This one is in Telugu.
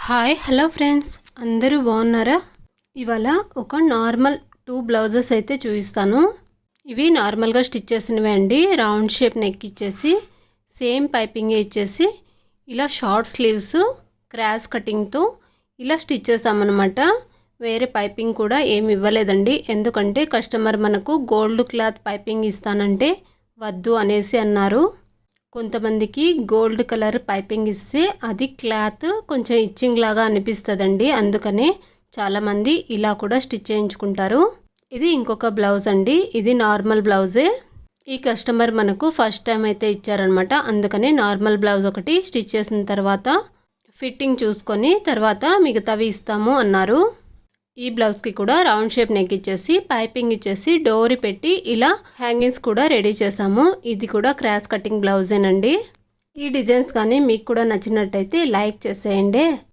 హాయ్ హలో ఫ్రెండ్స్, అందరూ బాగున్నారా? ఇవాళ ఒక నార్మల్ 2 బ్లౌజెస్ అయితే చూపిస్తాను. ఇవి నార్మల్గా స్టిచ్ చేసినవే అండి. రౌండ్ షేప్ నెక్ ఇచ్చేసి సేమ్ పైపింగ్ ఇచ్చేసి ఇలా షార్ట్ స్లీవ్స్ క్రాస్ కటింగ్తో ఇలా స్టిచ్ చేసామన్నమాట. వేరే పైపింగ్ కూడా ఏమి ఇవ్వలేదండి, ఎందుకంటే కస్టమర్ మనకు గోల్డ్ క్లాత్ పైపింగ్ ఇస్తానంటే వద్దు అనేసి అన్నారు. కొంతమందికి గోల్డ్ కలర్ పైపింగ్ ఇస్తే అది క్లాత్ కొంచెం ఇచ్చింగ్ లాగా అనిపిస్తుందండి, అందుకనే చాలామంది ఇలా కూడా స్టిచ్ చేయించుకుంటారు. ఇది ఇంకొక బ్లౌజ్ అండి, ఇది నార్మల్ బ్లౌజే. ఈ కస్టమర్ మనకు ఫస్ట్ టైం అయితే ఇచ్చారనమాట, అందుకనే నార్మల్ బ్లౌజ్ ఒకటి స్టిచ్ చేసిన తర్వాత ఫిట్టింగ్ చూసుకొని తర్వాత మిగతావి ఇస్తాము అన్నారు. ఈ బ్లౌజ్కి కూడా రౌండ్ షేప్ నెక్ ఇచ్చేసి పైపింగ్ ఇచ్చేసి డోరీ పెట్టి ఇలా హ్యాంగింగ్స్ కూడా రెడీ చేసాము. ఇది కూడా క్రాస్ కటింగ్ బ్లౌజేనండి. ఈ డిజైన్స్ కానీ మీకు కూడా నచ్చినట్టయితే లైక్ చేసేయండి.